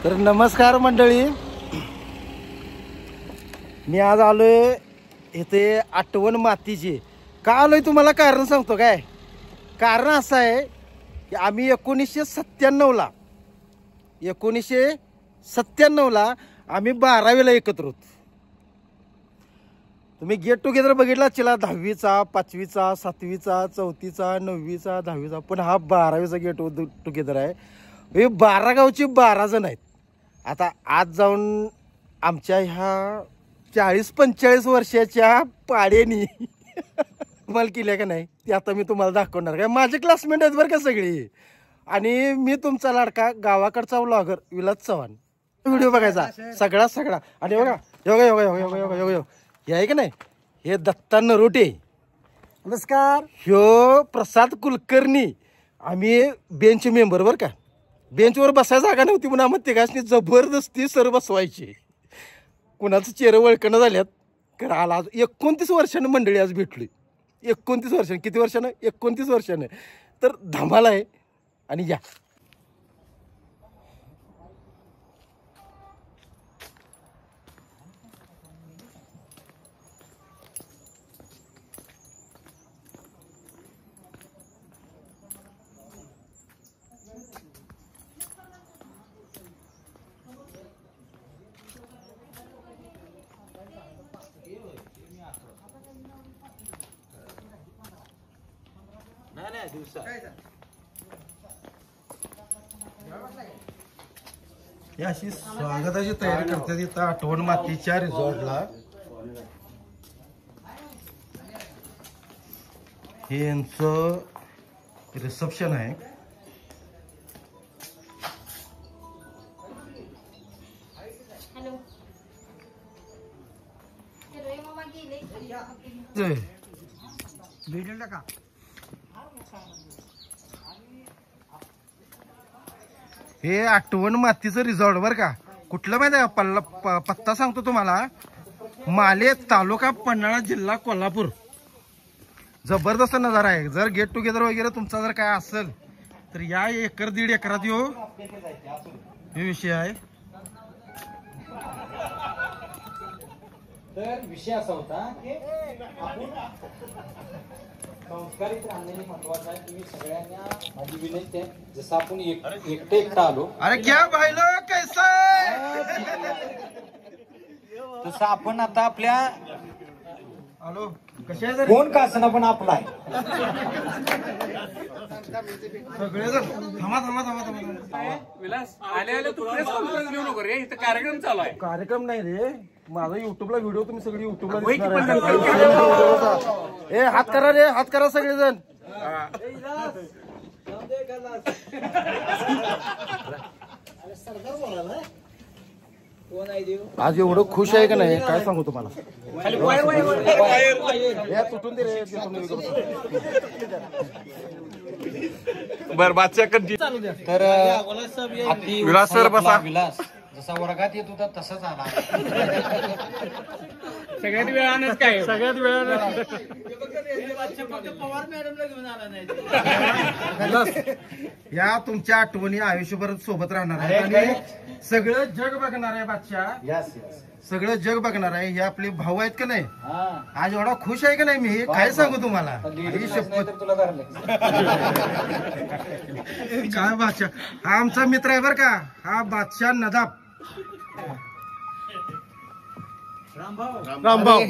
तर नमस्कार मंडळी, मी आज आलोय इथे आठवण मातीची. का आलोय तुम्हाला कारण सांगतो. काय कारण असं आहे की आम्ही 1997ला आम्ही 12वीला एकत्र होतो. तुम्ही गेट टुगेदर बघितला चिला 10वीचा, 5वीचा, 7वीचा, 4थीचा, 9वीचा, 10वीचा, पण हा 12वीचा गेट टुगेदर आहे. हे 12 गावची 12 जण आहेत. आता आज जाऊन आमच्या ह्या 40-45 वर्षाच्या पाड्यानी मला केल्या का नाही ती आता मी तुम्हाला दाखवणार. काय माझे क्लासमेट आहेत बरं का सगळी. आणि मी तुमचा लाडका गावाकडचा व्लॉगर विलास चव्हाण. व्हिडिओ बघायचा सगळा. आणि बघा योगा योगा योगा योगा योगा योगा हे आहे का नाही, हे दत्ता नरोटे. नमस्कार. ह्यो प्रसाद कुलकर्णी. आम्ही बेंच मेंबर बरं का. बेंचवर बसायला जागा नव्हती म्हणून आम्ही तिघांनी जबरदस्ती सर बसवायची. कुणाचं चेहरे वळकणं झाल्यात कारण आला. 29 वर्षानं मंडळी आज भेटली. 29 वर्षानं. किती वर्षानं? 29 वर्षानं. तर धमाल आहे. आणि या अशी स्वागताची तयारी करतात इथं आठवण मातीच्या रिसॉर्टला. हे यांचं रिसेप्शन आहे. भेटलं का? हे आठवण मातीचं रिसॉर्ट बर का. कुठलं माहिती आहे? पत्ता सांगतो तुम्हाला. माले, तालुका पन्हाळा, जिल्हा कोल्हापूर. जबरदस्त नजारा आहे. जर गेट टुगेदर वगैरे तुमचा जर काय असेल तर या 1-1.5 एकरात यो हे विषय आहे. तर विषय असा होता की आपण संस्कारित राहणे महत्वाचं आहे. तुम्ही सगळ्यांना माझी विनंती आहे, जसं आपण एकटा आलो. अरे क्या भाईलो कैसा तसं आपण आता आपल्या हॅलो कशा कोण का असं पण आपला आहे. सगळेजण थांबा. विलास आले तू प्रेस कॉन्फरन्स घेऊ नको रे, इथं कार्यक्रम चालू आहे. कार्यक्रम नाही रे, माझा युट्यूबला व्हिडिओ तुम्ही सगळी युट्यूबला हात करा रे, हात करा सगळेजण. आज एवढं खुश आहे का नाही काय सांगू तुम्हाला. तुटून दे रे. बर बादशाह तर विलास सर बसा. विलास जसा वर्गात येत होता तसाच आला. सगळ्यात वेळानंच काय सगळ्यात वेळानं या तुमच्या आठवणी आयुष्यभर सोबत राहणार आहे आणि सगळं जग बघणार आहे. बादशाह सगळं जग बघणार आहे. हे आपले भाऊ आहेत का नाही. आज एवढा खुश आहे का नाही मी काय सांगू तुम्हाला. तुला काय बादशाह हा आमचा मित्र आहे बर का. हा बादशाह नदाब. रामभाऊ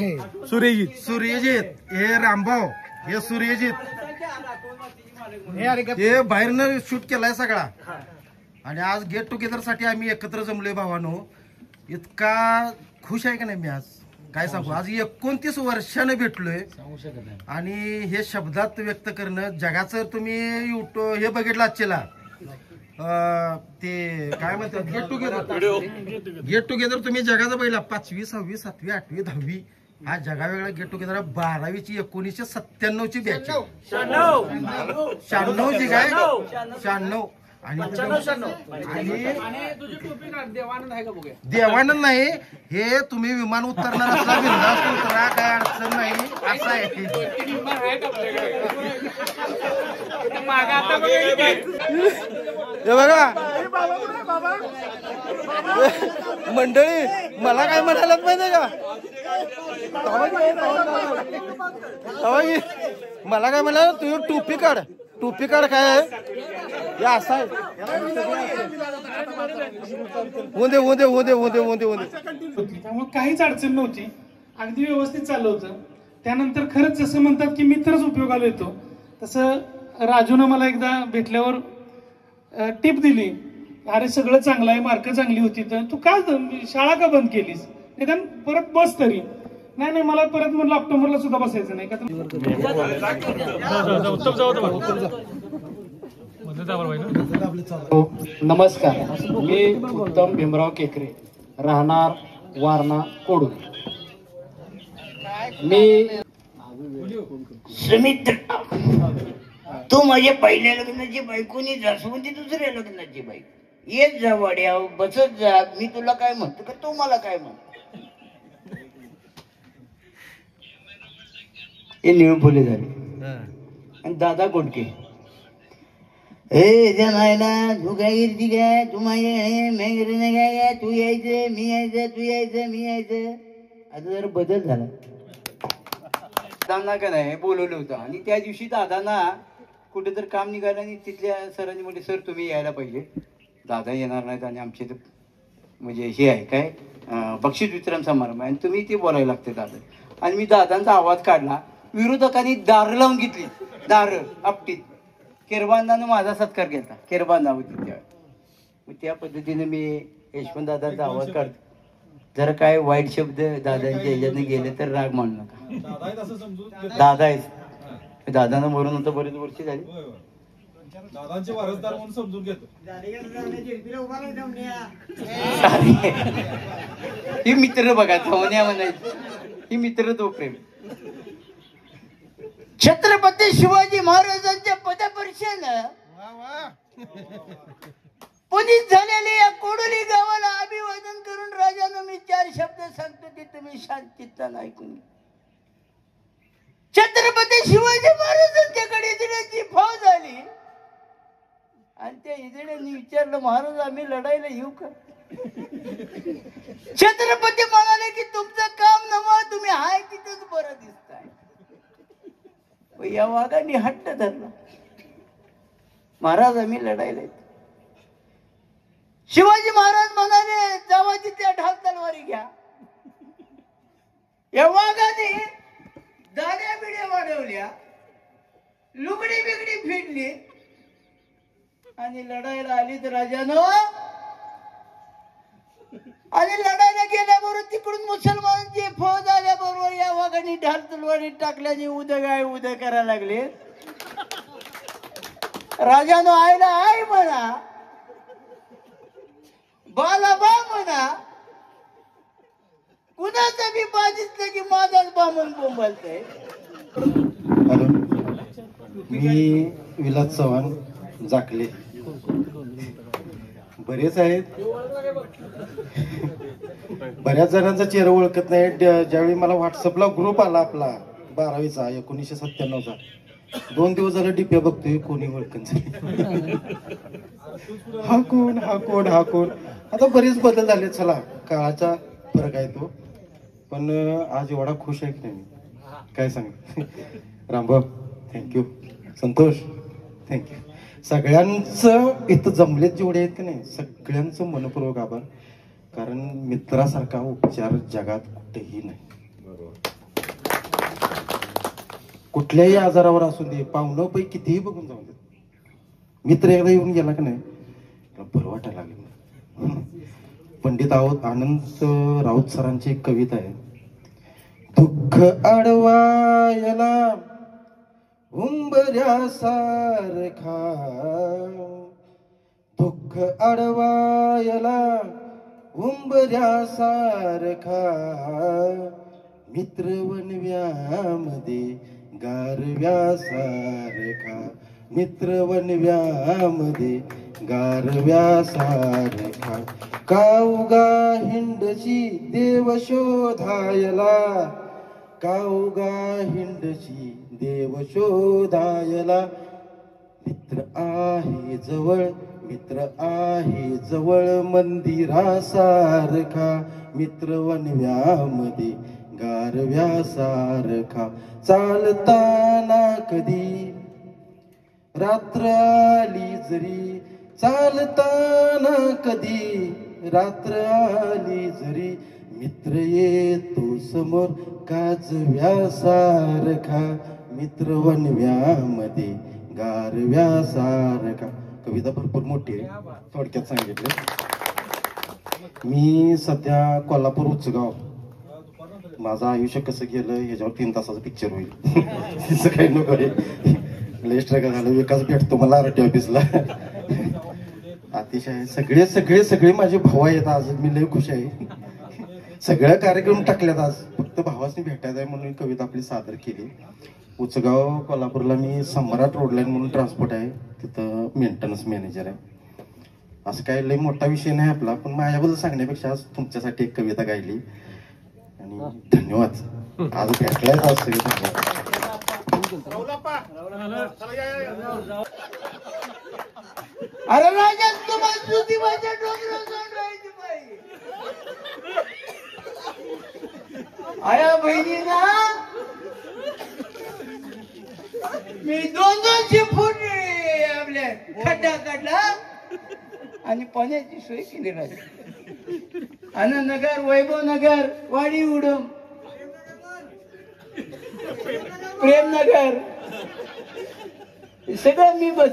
सूर्यजित हे रामभाऊ हे सूर्यजित हे बाहेरनं शूट केलाय सगळा. आणि आज गेट टुगेदर साठी आम्ही एकत्र जमलोय भावानो. इतका खुश आहे का नाही मी आज काय सांगू. आज 29 वर्षानं भेटलोय आणि हे शब्दात व्यक्त करणं जगाचं. तुम्ही युट्यूब हे बघितलं आजचेला ते काय म्हणतात गेट टुगेदर तुम्ही जगाचं बघितला. 5वी, 6वी, 7वी, 8वी, 10वी हा जगा वेगळा गेट टुगेदर. 12वीची 1997ची बॅच. 96 जी काय 96 आणि देवानंद नाही. हे तुम्ही विमान उतरणार असला बिनधास्त उतरा, काय अडचण नाही असं आहे. हे बघा मंडळी मला काय म्हणायला माहितीये का मला काय म्हणाल तुझी टोपी काढ काय आहे हे असं आहे त्यामुळे काहीच अडचण नव्हती, अगदी व्यवस्थित चाललं होतं. त्यानंतर खरंच जसं म्हणतात की मित्रच उपयोगाला येतो, तसं राजूनं मला एकदा भेटल्यावर टिप दिली, अरे सगळं चांगलं आहे, मार्क चांगली होती, तर तू का शाळा का बंद केलीस, निदान परत बस तरी. नाही मला परत म्हणलं ऑक्टोबरला सुद्धा बसायचं नाही का. नमस्कार, मी उत्तम भीमराव केकरे, राहणार वारणा कोडूर. मी सुमित्र, तू माझ्या पहिल्या लग्नाची बायकोनी जास्वंदी दुसऱ्या लग्नाची बायको. येत जा वाड्या, बसत जा, मी तुला काय म्हणतो का तू मला काय म्हणतो. हे निळू फुले झाले आणि दादा कोंडके. ए नायला तू काय गिरती काय, तू माझ्या नाही काय, तू यायचं मी यायचं, तू यायचं मी यायचं. आता जर बदल झाला. दादांना का नाही बोलवलं होतं आणि त्या दिवशी दादांना कुठे तर काम निघालं आणि तिथल्या सरांनी म्हटले सर तुम्ही यायला पाहिजे, दादा येणार नाहीत आणि आमचे तर म्हणजे हे आहे काय बक्षीस वितरण समारंभ आहे आणि तुम्ही ते बोलायला लागते दादा. आणि मी दादांचा आवाज काढला, विरोधकांनी दार लावून घेतली, दार आपटीत. केरबांदानं माझा सत्कार केला, केरबांदा होती त्या. मग त्या पद्धतीने मी यशवंत दादांचा आवाज काढतो. जर काय वाईट शब्द दादांच्या ह्याच्यानं गेले तर राग मानू नका. दादा आहे, दादानं मरून आता बरेच वर्ष झाली. दादांचे वारसदार म्हणून समजून घेतो. ही मित्र बघा, धवन्या म्हणायची, ही मित्र तो प्रेम. छत्रपती शिवाजी महाराजांच्या पदपर्शानं पुनीत झालेल्या या कोडोली गावाला अभिवादन करून राजानं मी 4 शब्द सांगतो ते तुम्ही शांतचित्तानं ऐकून घ्या. छत्रपती शिवाजी महाराजांच्याकडे इजड्यांची फौज आली आणि त्या इजड्यांनी विचारलं महाराज आम्ही लढायला येऊ का. छत्रपती म्हणाले की तुमचं काम नवा, तुम्ही हाय तिथंच बरं दिसताय. या वाघांनी हट्ट धरला, महाराज आम्ही लढायला येतो. शिवाजी महाराज म्हणाले जावा तिथे ढाल तलवारी घ्या. या वाघाने दाड्या बिड्या वाढवल्या, लुगडी बिगडी फिरली आणि लढायला आली तर राजानो. आणि लढायला गेल्याबरोबर तिकडून मुसलमानांची फौज आल्याबरोबर या वाघांनी ढाल तलवारी टाकल्याने उद्या करायला लागले. राजानो आईला आई म्हणा, बाला बा म्हणा, कुणाचं बी बाधितलं की माझाच बा म्हणून बोंबलतंय. हॅलो, मी विलास चव्हाण जाकले. बरेच आहेत, बऱ्याच जणांचा चेहरा ओळखत नाही. ज्यावेळी मला व्हॉट्सअपला ग्रुप आला आपला 12वीचा 1997चा, 2 दिवस झालं डीपी बघतोय, कोणी ओळखत नाही. हा कोण. आता बरेच बदल झाले, चला काळाचा फरक आहे तो. पण आज एवढा खुश आहे की नाही, काय सांग. Rambhau thank you, Santosh thank you. सगळ्यांचं इथं जमलेत जेवढे आहेत की नाही, सगळ्यांचं मनपूर्वक आभार. कारण मित्रासारखा उपचार जगात कुठेही नाही. कुठल्याही आजारावर असू दे, पाहुणं पैकी कितीही बघून जाऊ दे, मित्र एकदा येऊन गेला की नाही बरं वाटायला लागेल. पंडित आनंद राऊत सरांची एक कविता आहे. दुःख अडवायला उंबऱ्यासारखा, दुःख अडवायला उंबऱ्यासारखा, मित्र वनव्यामध्ये गारव्यासारखा, मित्र वनव्यामध्ये गारव्यासारखा. काऊगा हिंडची देव शोधायला, काऊगा हिंडची देव शोधायला, मित्र आहे जवळ मित्र आहे जवळ मंदिरासारखा, मित्र वनव्यामध्ये गारव्यासारखा, चालताना कधी रात्र आली जरी, चालताना कधी रात्र आली जरी, मित्र येतो समोर काजव्यासारखा, मित्र वनव्यामध्ये गारव्यासारखा. कविता भरपूर मोठी आहे, थोडक्यात सांगितलं. मी सध्या कोल्हापूर उच्चगाव, माझं आयुष्य कसं गेलं ह्याच्यावर 3 तासाचं पिक्चर होईल. तिचं काही नको आहे, लय स्ट्रगल झालं. विकास भेटतो मला आरटी ऑफिसला. अतिशय सगळे सगळे सगळे माझे भाऊ आहेत आज, मी लय खुश आहे. सगळ्या कार्यक्रम टाकल्यात आज, फक्त भावासनी भेटायचं आहे म्हणून कविता आपली सादर केली. उचगाव कोल्हापूरला मी सम्राट रोडलाईन म्हणून ट्रान्सपोर्ट आहे, तिथं मेंटेनन्स मॅनेजर आहे. असं काही लय मोठा विषय नाही आपला, पण माझ्याबद्दल सांगण्यापेक्षा आज तुमच्यासाठी एक कविता गायली आणि धन्यवाद. आज भेटलाय आज सगळे. अरे राजा तुम्हाला ज्योतिबाच्या डोंगरावर जाऊन राहायची पाहिजे. आया बहिणीना मी 200 फूट आपल्या खड्डा काढला आणि पाण्याची सोय केली राहिली. आनंदनगर, वैभव नगर, वाडी उडम, प्रेमनगर, सगळं मी बस.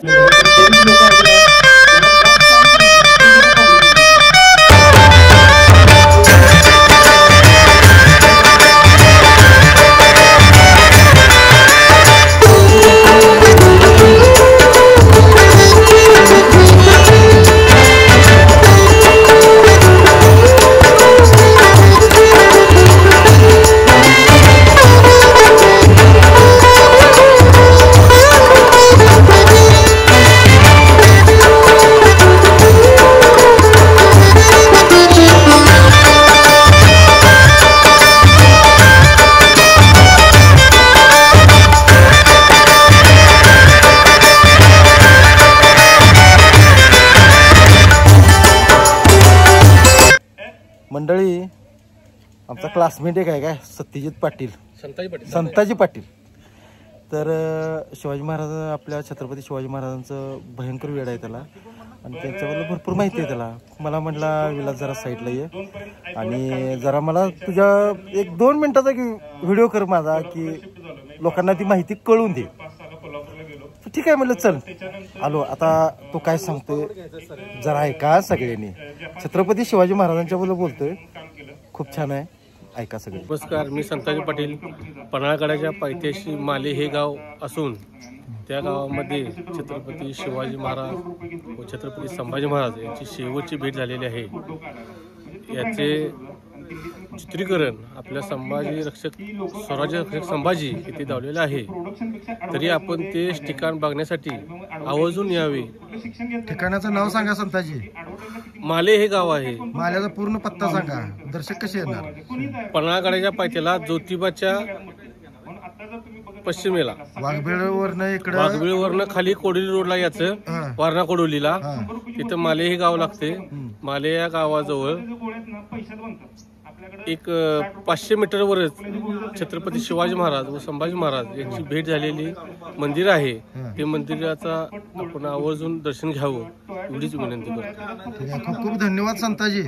मंडळी, आमचा क्लासमेट एक आहे काय, सत्यजित पाटील, संताजी पाटील. तर शिवाजी महाराज, आपल्या छत्रपती शिवाजी महाराजांचं भयंकर वेळ आहे त्याला, आणि त्यांच्याबद्दल भरपूर माहिती आहे त्याला. मला म्हटला विलास जरा साईडला ये आणि जरा मला तुझ्या 1-2 मिनिटाचा व्हिडिओ कर माझा, की लोकांना ती माहिती कळून दे. ठीक आहे म्हटलं, चल आलो. आता तो काय सांगतोय जरा ऐका सगळ्यांनी. छत्रपती शिवाजी महाराजांच्या बद्दल बोलतोय, खूप छान आहे, ऐका सगळे. नमस्कार, मी संताजी पाटील. पन्हाळगडाच्या पायथ्याशी माले हे गाव असून त्या गावामध्ये छत्रपती शिवाजी महाराज व छत्रपती संभाजी महाराज यांची शेवटची भेट झालेली आहे. याचे चित्रीकरण आपल्या संभाजी रक्षक, स्वराज्य रक्षक संभाजी इथे लावलेलं आहे. तरी आपण ते ठिकाण बघण्यासाठी आवर्जून यावे. ठिकाणाचं नाव सांगा संताजी. माले हे गाव आहे. माल्याचा पूर्ण पत्ता सांगा, दर्शक कसे येणार. पन्हाळगडाच्या पायथ्याला ज्योतिबाच्या पश्चिमेला, वाघबिळवरनं खाली कोडोली रोडला याचं, वारणा कोडोलीला, तिथं माले हे गाव लागते. माले या गावाजवळ एक 500 मीटरवरच छत्रपती शिवाजी महाराज व संभाजी महाराज यांची भेट झालेली मंदिर आहे. ते मंदिराचा आपण आवर्जून दर्शन घ्यावं एवढीच विनंती करतो. खूप खूप धन्यवाद संताजी.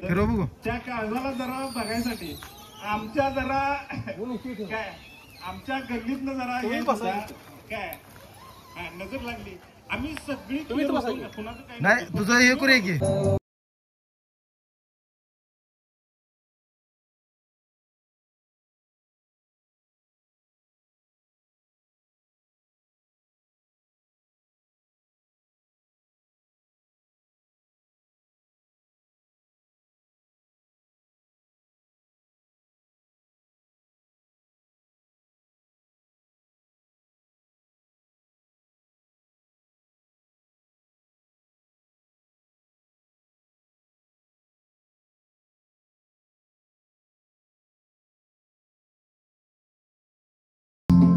फिरो बघू. त्या काळाला जरा बघायसाठी आमच्या जरा काय आमच्या गल्लीतनं जरा हे काय नजर लागली. आम्ही सगळी नाही, तुझं हे करूया की.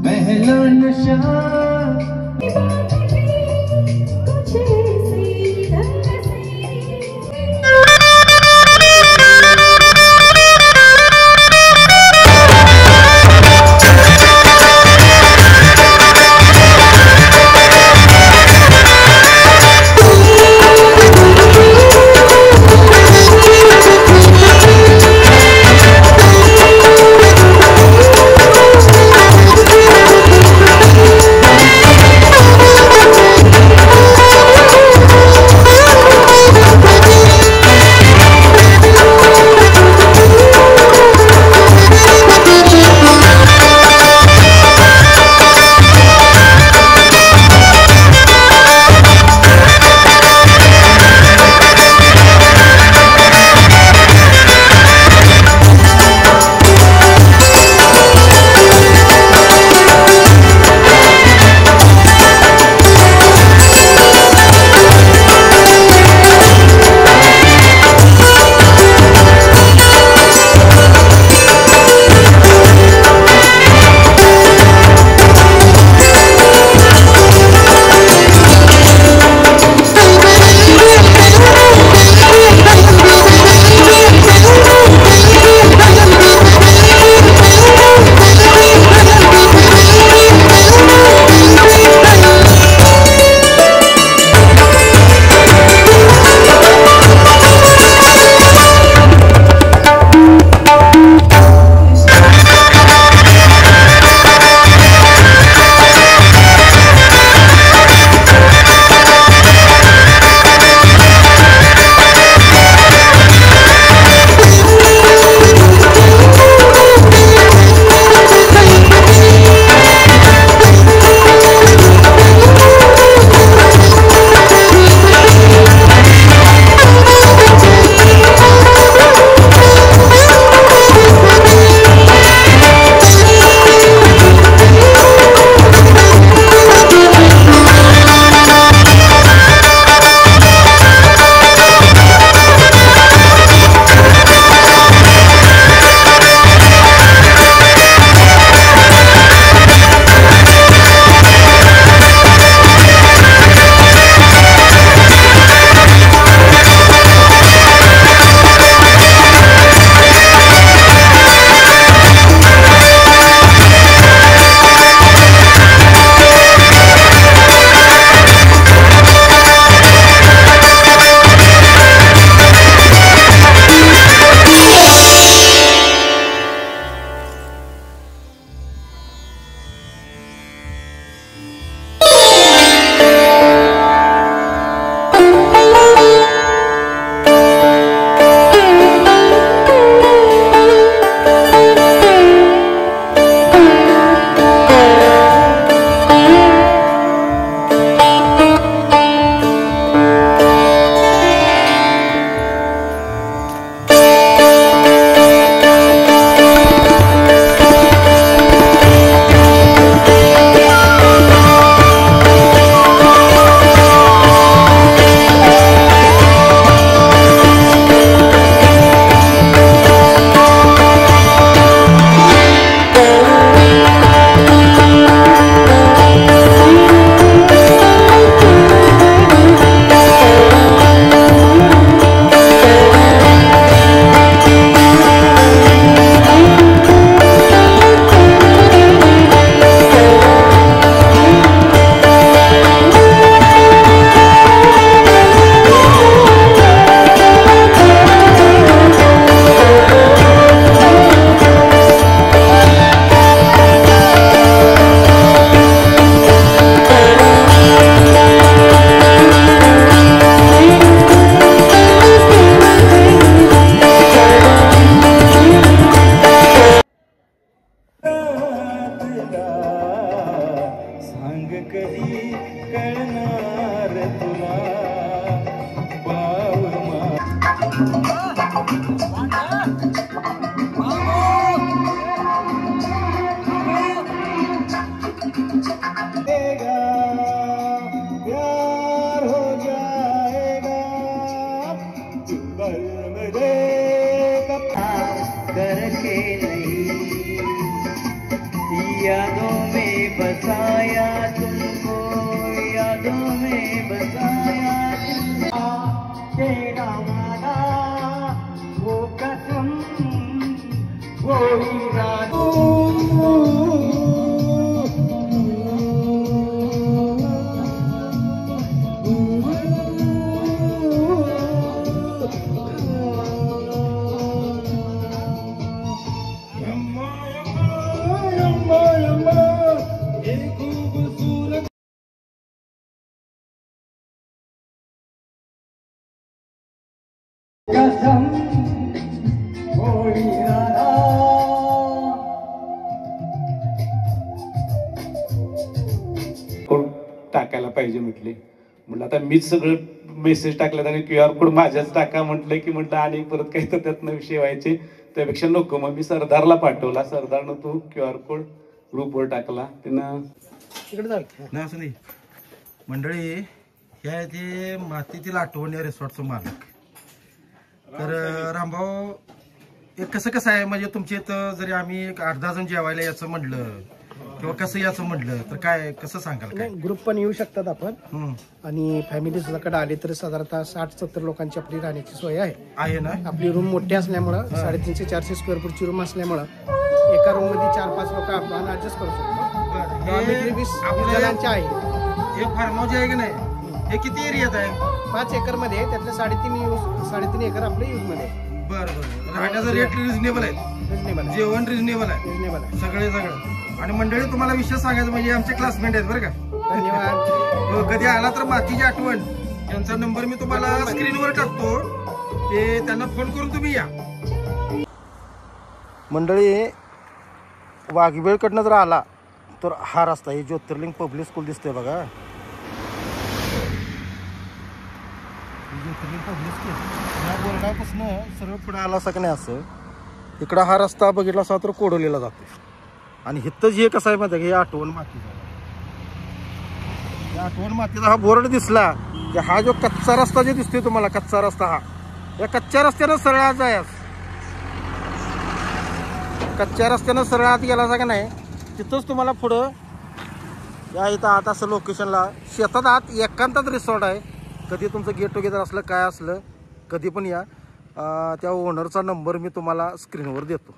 पहला नशा कुछ यादों में बसाया तुमको, यादों में बसाया तेरा वादा, वो कसम, वो इरादा। कसम वो इरादा। कोड टाकायला पाहिजे म्हटलं आता मीच सगळं मेसेज टाकल्यात आणि QR कोड माझ्याच टाका म्हटलं की म्हटलं आणि परत काही तर त्यातनं विषय व्हायचे, त्यापेक्षा नको. मग मी सरदारला पाठवला, सरदारनं तो QR कोड ग्रुपवर टाकला. त्यानं नाही असं नाही मंडळी, ह्या ते मातीतील आठवण या रिसॉर्टचं मालक. तर रामभाऊ, एक कसं आहे म्हणजे तुमच्या इथं जरी आम्ही एक 8-10 जण जेवायला याचं म्हटलं किंवा कसं याचं म्हटलं तर काय कसं सांगाल? काय ग्रुप पण येऊ शकतात आपण, आणि फॅमिली कडे आले तर साधारणतः 60-70 लोकांची आपली राहण्याची सोय आहे ना. आपली रूम मोठी असल्यामुळं 350-400 स्क्वेअर फूटची रूम असल्यामुळं एका रूम मध्ये 4-5 लोक आपण ऍडजस्ट करू शकतो. 20 जणांचे आहे. हे फार्म हाऊस आहे की नाही, हे किती एरियात आहे? 5 एकर मध्ये, त्यातलं 3.5 एकर आपल्या यूज मध्ये. बरं, राहण्याचा रेट रिजनेबल आहे, रिजनेबल जेवण रिजनेबल आहे, सगळं. आणि मंडळी तुम्हाला विशेष सांगायचं म्हणजे आमचे क्लासमेट आहेत बरं का. धन्यवाद. कधी आला तर मातीची आठवण, त्यांचा नंबर मी तुम्हाला स्क्रीनवर टाकतो, ते त्यांना फोन करून तुम्ही या. मंडळी, वाघबेळकडनं जर आला तर हा रस्ता, हे ज्योतिर्लिंग पब्लिक स्कूल दिसतंय बघा, ज्योतिर्लिंग पब्लिक स्कूल. या बोर्डापासून सरळ पुढे आला असं की नाही, असं इकडं हा रस्ता बघितला असा तर कोडवलेला जातो. आणि इथं जे कसं आहे माहिती आहे, हे आठवण मातीचा, या आठवण मातीचा हा बोर्ड दिसला की हा जो कच्चा रस्ता जे दिसतोय तुम्हाला, कच्चा रस्ता, हा या कच्च्या रस्त्यानं सरळ आत जायस, कच्च्या रस्त्यानं सरळ आत गेला का नाही, तिथंच तुम्हाला पुढं या इथं आत असं लोकेशनला शेतात आत एकांतात रिसॉर्ट आहे. कधी तुमचं गेट टुगेदर असलं काय असलं कधी पण या. त्या ओनरचा नंबर मी तुम्हाला स्क्रीनवर देतो.